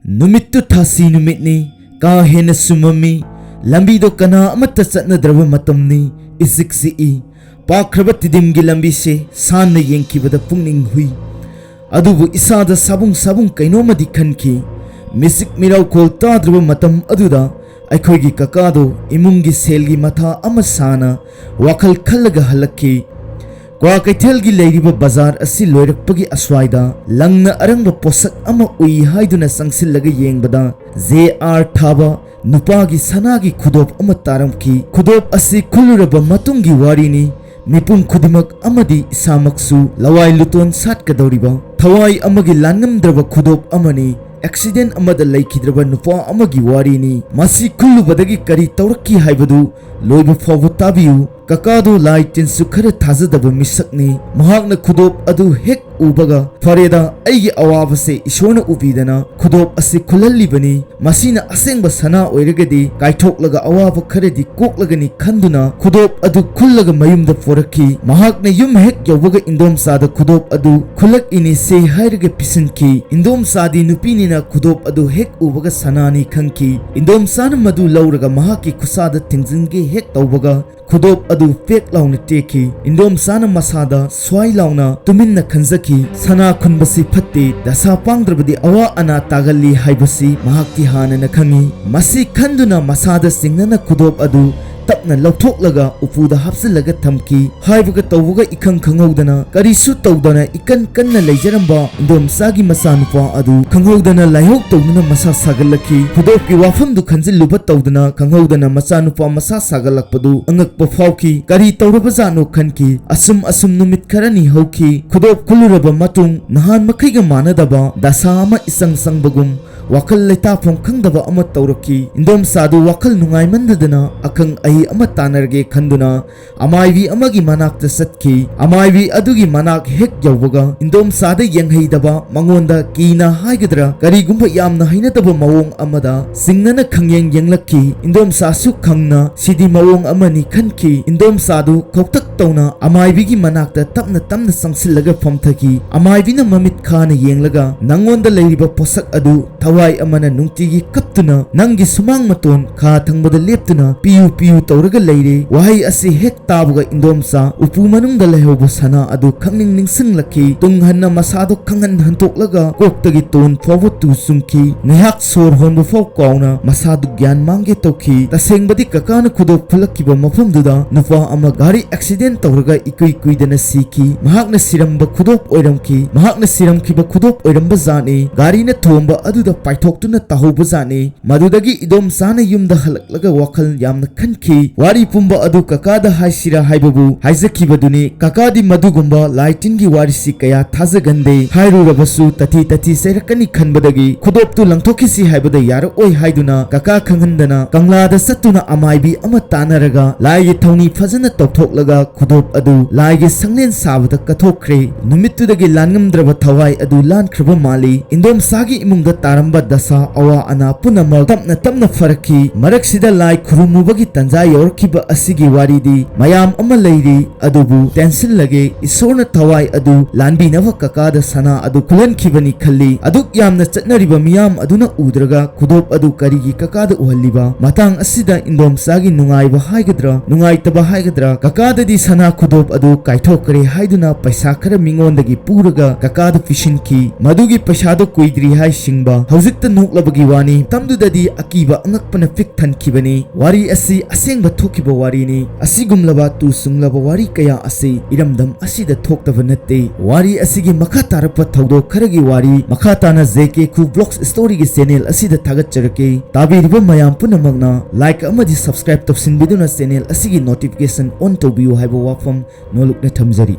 Numittu thasi numitni ka hena sumami lambi do kana amatta chatnadraba matamni isiksi I pakraba tidimgi lambi se sanna yenkibada pungning hui adubu isada sabung kainomadi khanki misik mirau kol tadraba matam aduda aikhoigi kakado imungi selgi matha amasana wakhal khallaga halakki Kwa kaithelgi leiriba bazar asi loirakpagi aswaida langna arangba posak ama ui haiduna sangsillaga yengbada JR thaba nupagi sanagi khudop ama taramki khudop asi khuluraba matungi warini mipum khudimak amadi isamaksu lawai luton satkadoriba thawai amagi langamdraba khudop amani accident amada laikhidraba nupa amagi warini masi khulubadagi kari tawrakki haibadu loiba fawu tabiyu kakado lai tinsu khara thazadaba misakni mahakna khudop adu hek ubaga fareda aigi awabase ishona ubidana khudop asi khulallibani masina asengba sana oiragadi kaithoklaga awaba kharedi koklagani khanduna khudop adu khullaga mayumda forakki mahakna yum hek yawbaga indom sada khudop adu khulak ini se hairaga pisinki indom sadi nupinina khudop adu hek ubaga sanani khanki indom sana madu lauraga mahaki khusada tingjinge hek tawbaga khudop adu fake launa teki indom sana masada swai launa tuminna khanjaki sana khunbasi phatte dasa pangdrabadi awa ana tagalli haibasi mahakti hanana khangi masi khanduna masada singnana khudop adu tapna lauthok upuda hapsilaga thamki haibuga tawbuga ikhang khanghodana karisu tawdana ikan kanna leijaramba indom sagi masanupa adu khanghodana laihok tawduna masa sagalaki khudop ki wafam du khanjilluba tawdana khanghodana masanupa masa sagalakpadu angakpa phawki kari tawraba jano khanki asum numit kharani hauki khudop khuluraba matung nahan makhaiga manadaba dasa ama isang sangbagum wakal leta phong khangdaba ama tawraki indom sadu wakal nungai mandadana akang ai ama tanarge khanduna amaivi amagi manakta satki amaivi adugi manak hek yawbaga indom sada yengheidaba mangonda kina haigadra karigumba yamna hainadaba mawong amada singnana khangyeng yenglakki indom sasu khangna sidi mawong amani khanki indom sadu koktak tawna amaivi gi manakta tamna sangsillaga famthaki amaivi na mamit khana yenglaga nangonda leiriba posak adu thawai amana nungtigi kptuna nangi sumang maton kha thangbada leptuna piyu tawraga leire wahai asi hek tabuga indomsa upu manungda lehauba sana adu khangning ningsinglaki tunghanna masado khangan hantoklaga koktagi ton fawu tu sumki ngihak sor honbu faw kauna masadu gyan mangge tawki tasengbadi kakana khudop phulakkiba mafamduda nupa ama gari accident tawraga ikuidana siki mahakna siramba khudop oiramki mahakna siramkiba khudop oiramba jani gari na thomba aduda paithoktuna tahauba jani madudagi idom sana yumda halaklaga wakhal yamna khanki wari pumba adu kakada haisira haibabu haijakibaduni kakadi madugumba laitingi warisi kaya thazagande hairurabasu tati sairakani khanbadagi khudoptu langthokisi haibada yara oi haiduna kaka khanghandana kanglada satuna amaibi ama tanaraga laigi thawni phajana tawthoklaga khudop adu laigi sanglen sabada kathokre numittudagi langamdraba thawai adu lankhriba mali indom sagi imungda taramba dasa awa ana punama tamna faraki maraksida lai khurumubagi tanja yorkiba asigi waridi mayam ama leiri adubu tension lage isorna thawai adu lanbi nava kakada sana adu kulan khibani khalli aduk yamna chatnariba miyam aduna udraga khudop adu karigi kakada uhalliba matang asida indom sagi nungaiba haigadra nungaitaba haigadra kakada di sana khudop adu kaithokre haiduna paisa khara mingondagi puraga kakada fishinki madugi paisado kuidri hai singba haujikta noklabagi wani tamdudadi akiba angakpana fik thankibani wari asi asengba thokiba warini asigumlaba tu sunglaba wari kaya asi iramdam asida thoktaba natte wari asigi makha tarapa thawdo kharagi wari makha tana JK khu vlogs story gi channel asida thagatcharake tabiriba mayam punamagna like amadi subscribe topsinbiduna channel asigi notification on tobiyu haiba wafam nolukna thamjari